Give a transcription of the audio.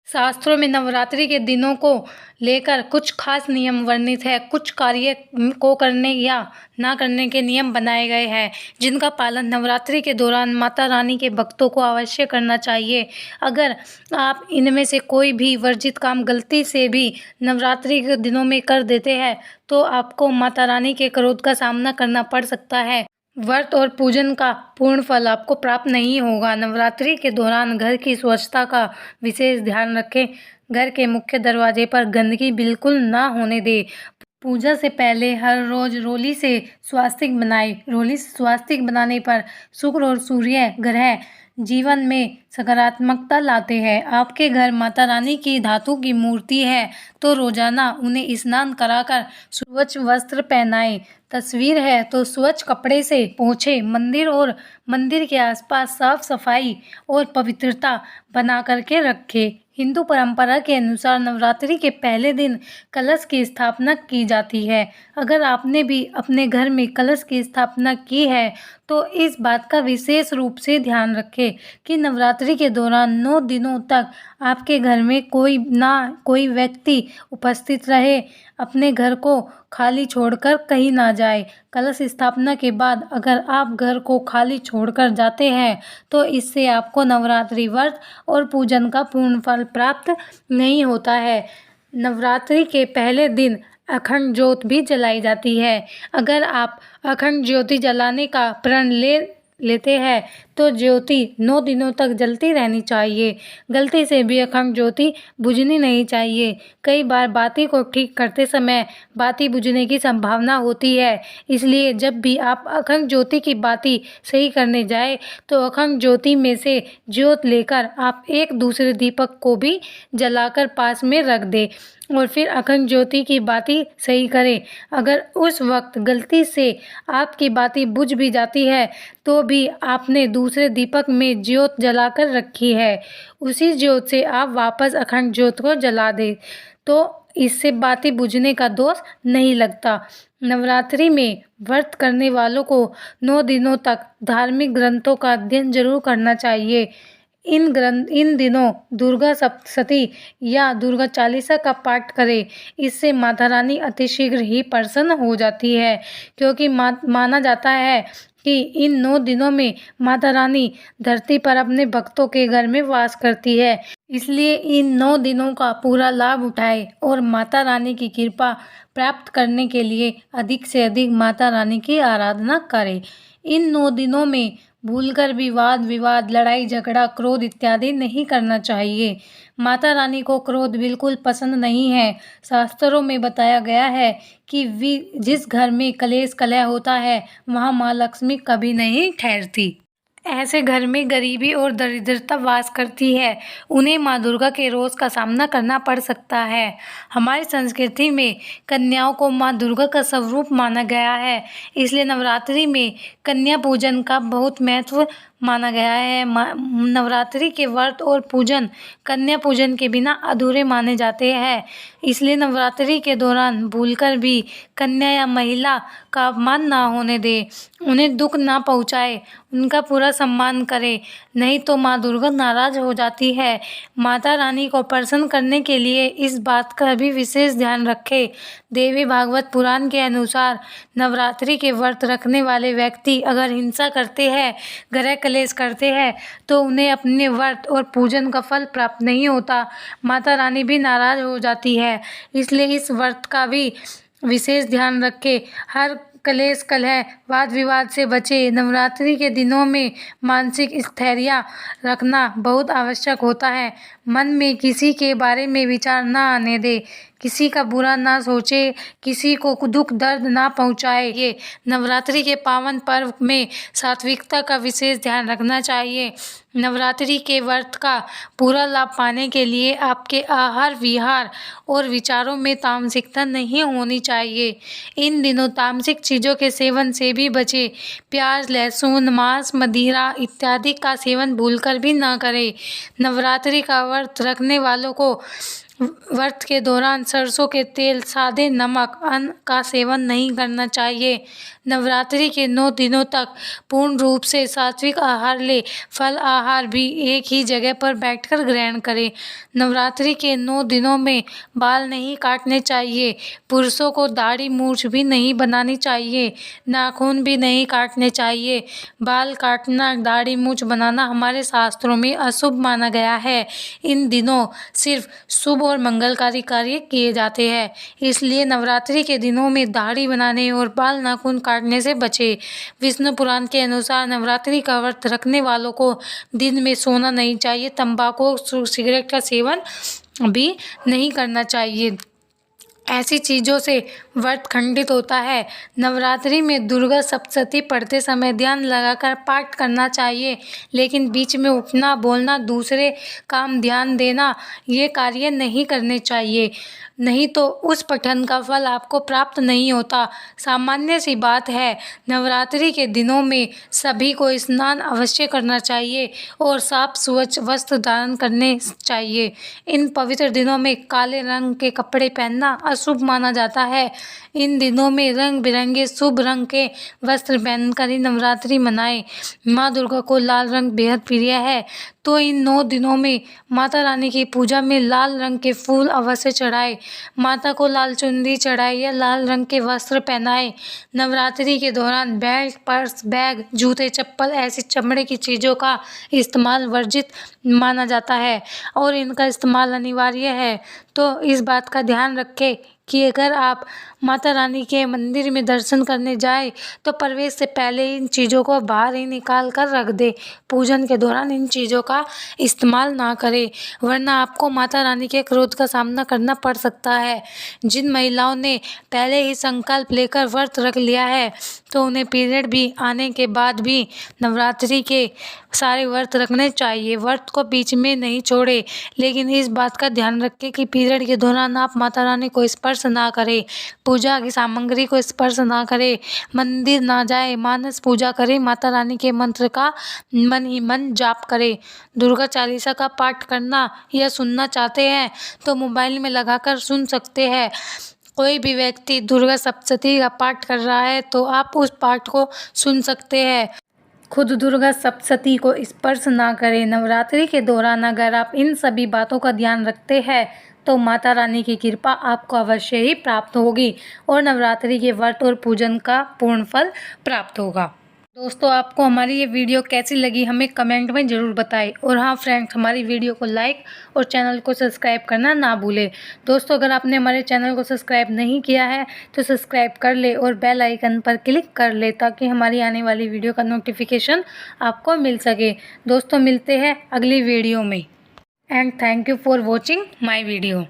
शास्त्रों में नवरात्रि के दिनों को लेकर कुछ खास नियम वर्णित है। कुछ कार्य को करने या ना करने के नियम बनाए गए हैं, जिनका पालन नवरात्रि के दौरान माता रानी के भक्तों को अवश्य करना चाहिए। अगर आप इनमें से कोई भी वर्जित काम गलती से भी नवरात्रि के दिनों में कर देते हैं तो आपको माता रानी के क्रोध का सामना करना पड़ सकता है। व्रत और पूजन का पूर्ण फल आपको प्राप्त नहीं होगा। नवरात्रि के दौरान घर की स्वच्छता का विशेष ध्यान रखें। घर के मुख्य दरवाजे पर गंदगी बिल्कुल ना होने दें। पूजा से पहले हर रोज रोली से स्वास्तिक बनाएं। रोली से स्वास्तिक बनाने पर शुक्र और सूर्य ग्रह जीवन में सकारात्मकता लाते हैं। आपके घर माता रानी की धातु की मूर्ति है तो रोजाना उन्हें स्नान कराकर स्वच्छ वस्त्र पहनाएं। तस्वीर है तो स्वच्छ कपड़े से पोंछें। मंदिर और मंदिर के आसपास साफ सफाई और पवित्रता बना करके रखें। हिंदू परंपरा के अनुसार नवरात्रि के पहले दिन कलश की स्थापना की जाती है। अगर आपने भी अपने घर में कलश की स्थापना की है तो इस बात का विशेष रूप से ध्यान रखें कि नवरात्रि के दौरान 9 दिनों तक आपके घर में कोई व्यक्ति उपस्थित रहे। अपने घर को खाली छोड़कर कहीं ना जाए। कलश स्थापना के बाद अगर आप घर को खाली छोड़कर जाते हैं तो इससे आपको नवरात्रि व्रत और पूजन का पूर्ण फल प्राप्त नहीं होता है। नवरात्रि के पहले दिन अखंड ज्योत भी जलाई जाती है। अगर आप अखंड ज्योति जलाने का प्रण लेते हैं तो ज्योति 9 दिनों तक जलती रहनी चाहिए। गलती से भी अखंड ज्योति बुझनी नहीं चाहिए। कई बार बाती को ठीक करते समय बाती बुझने की संभावना होती है, इसलिए जब भी आप अखंड ज्योति की बाती सही करने जाए तो अखंड ज्योति में से ज्योत लेकर आप एक दूसरे दीपक को भी जलाकर पास में रख दें और फिर अखंड ज्योति की बाती सही करें। अगर उस वक्त गलती से आपकी बाती बुझ भी जाती है तो भी आपने दूसरे दीपक में ज्योत जलाकर रखी है, उसी ज्योत से आप वापस अखंड ज्योत को जला दें तो इससे बाती बुझने का दोष नहीं लगता। नवरात्रि में व्रत करने वालों को 9 दिनों तक धार्मिक ग्रंथों का अध्ययन जरूर करना चाहिए। इन दिनों दुर्गा सप्तशती या दुर्गा चालीसा का पाठ करें। इससे माता रानी अतिशीघ्र ही प्रसन्न हो जाती है, क्योंकि माना जाता है कि इन 9 दिनों में माता रानी धरती पर अपने भक्तों के घर में वास करती है। इसलिए इन 9 दिनों का पूरा लाभ उठाएं और माता रानी की कृपा प्राप्त करने के लिए अधिक से अधिक माता रानी की आराधना करें। इन 9 दिनों में भूलकर भी वाद विवाद, लड़ाई झगड़ा, क्रोध इत्यादि नहीं करना चाहिए। माता रानी को क्रोध बिल्कुल पसंद नहीं है। शास्त्रों में बताया गया है कि जिस घर में कलेश कलह होता है वहाँ माँ लक्ष्मी कभी नहीं ठहरती। ऐसे घर में गरीबी और दरिद्रता वास करती है। उन्हें माँ दुर्गा के रोष का सामना करना पड़ सकता है। हमारी संस्कृति में कन्याओं को माँ दुर्गा का स्वरूप माना गया है, इसलिए नवरात्रि में कन्या पूजन का बहुत महत्व माना गया है। नवरात्रि के व्रत और पूजन कन्या पूजन के बिना अधूरे माने जाते हैं, इसलिए नवरात्रि के दौरान भूलकर भी कन्या या महिला का अपमान ना होने दे, उन्हें दुख ना पहुँचाए, उनका पूरा सम्मान करें, नहीं तो माँ दुर्गा नाराज हो जाती है। माता रानी को प्रसन्न करने के लिए इस बात का भी विशेष ध्यान रखें। देवी भागवत पुराण के अनुसार नवरात्रि के व्रत रखने वाले व्यक्ति अगर हिंसा करते हैं, ग्रह कलेश करते हैं तो उन्हें अपने व्रत और पूजन का फल प्राप्त नहीं होता। माता रानी भी नाराज हो जाती है, इसलिए इस व्रत का भी विशेष ध्यान रखें। हर कलेश कलह वाद विवाद से बचे। नवरात्रि के दिनों में मानसिक स्थैर्य रखना बहुत आवश्यक होता है। मन में किसी के बारे में विचार ना आने दे, किसी का बुरा ना सोचे, किसी को दुख दर्द ना पहुंचाए। ये नवरात्रि के पावन पर्व में सात्विकता का विशेष ध्यान रखना चाहिए। नवरात्रि के व्रत का पूरा लाभ पाने के लिए आपके आहार विहार और विचारों में तामसिकता नहीं होनी चाहिए। इन दिनों तामसिक चीज़ों के सेवन से भी बचें। प्याज, लहसुन, मांस, मदिरा इत्यादि का सेवन भूलकर भी ना करें। नवरात्रि का व्रत रखने वालों को व्रत के दौरान सरसों के तेल, सादे नमक, अन्न का सेवन नहीं करना चाहिए। नवरात्रि के 9 दिनों तक पूर्ण रूप से सात्विक आहार लें। फल आहार भी एक ही जगह पर बैठकर ग्रहण करें। नवरात्रि के 9 दिनों में बाल नहीं काटने चाहिए। पुरुषों को दाढ़ी मूंछ भी नहीं बनानी चाहिए, नाखून भी नहीं काटने चाहिए। बाल काटना, दाढ़ी मूंछ बनाना हमारे शास्त्रों में अशुभ माना गया है। इन दिनों सिर्फ शुभ और मंगलकारी कार्य किए जाते हैं, इसलिए नवरात्रि के दिनों में दाढ़ी बनाने और बाल नाखून काटने से बचें। विष्णु पुराण के अनुसार नवरात्रि का व्रत रखने वालों को दिन में सोना नहीं चाहिए, तंबाकू, सिगरेट का सेवन भी नहीं करना चाहिए। ऐसी चीज़ों से व्रत खंडित होता है। नवरात्रि में दुर्गा सप्तशती पढ़ते समय ध्यान लगाकर पाठ करना चाहिए, लेकिन बीच में उठना, बोलना, दूसरे काम ध्यान देना, ये कार्य नहीं करने चाहिए, नहीं तो उस पठन का फल आपको प्राप्त नहीं होता। सामान्य सी बात है, नवरात्रि के दिनों में सभी को स्नान अवश्य करना चाहिए और साफ स्वच्छ वस्त्र धारण करने चाहिए। इन पवित्र दिनों में काले रंग के कपड़े पहनना अशुभ माना जाता है। इन दिनों में रंग बिरंगे शुभ रंग के वस्त्र पहनकर ही नवरात्रि मनाएं। माँ दुर्गा को लाल रंग बेहद प्रिय है, तो इन 9 दिनों में माता रानी की पूजा में लाल रंग के फूल अवश्य चढ़ाएं। माता को लाल चुनरी चढ़ाएं या लाल रंग के वस्त्र पहनाएं। नवरात्रि के दौरान बेल्ट, पर्स, बैग, जूते, चप्पल ऐसी चमड़े की चीज़ों का इस्तेमाल वर्जित माना जाता है और इनका इस्तेमाल अनिवार्य है। तो इस बात का ध्यान रखें कि अगर आप माता रानी के मंदिर में दर्शन करने जाए तो प्रवेश से पहले इन चीज़ों को बाहर ही निकाल कर रख दे। पूजन के दौरान इन चीज़ों का इस्तेमाल ना करें, वरना आपको माता रानी के क्रोध का सामना करना पड़ सकता है। जिन महिलाओं ने पहले ही संकल्प लेकर व्रत रख लिया है तो उन्हें पीरियड भी आने के बाद भी नवरात्रि के सारे व्रत रखने चाहिए। व्रत को बीच में नहीं छोड़े, लेकिन इस बात का ध्यान रखें कि पीरियड के दौरान आप माता रानी को स्पर्श ना करें, पूजा की सामग्री को स्पर्श ना करें, मंदिर ना जाए, मानस पूजा करें, माता रानी के मंत्र का मन ही मन जाप करें। दुर्गा चालीसा का पाठ करना या सुनना चाहते हैं तो मोबाइल में लगाकर सुन सकते हैं। कोई भी व्यक्ति दुर्गा सप्तशती का पाठ कर रहा है तो आप उस पाठ को सुन सकते हैं। खुद दुर्गा सप्तशती को स्पर्श ना करें। नवरात्रि के दौरान अगर आप इन सभी बातों का ध्यान रखते हैं तो माता रानी की कृपा आपको अवश्य ही प्राप्त होगी और नवरात्रि के व्रत और पूजन का पूर्ण फल प्राप्त होगा। दोस्तों, आपको हमारी ये वीडियो कैसी लगी हमें कमेंट में ज़रूर बताएं और हाँ फ्रेंड्स, हमारी वीडियो को लाइक और चैनल को सब्सक्राइब करना ना भूलें। दोस्तों, अगर आपने हमारे चैनल को सब्सक्राइब नहीं किया है तो सब्सक्राइब कर ले और बेल आइकन पर क्लिक कर ले ताकि हमारी आने वाली वीडियो का नोटिफिकेशन आपको मिल सके। दोस्तों, मिलते हैं अगली वीडियो में and thank you for watching my video.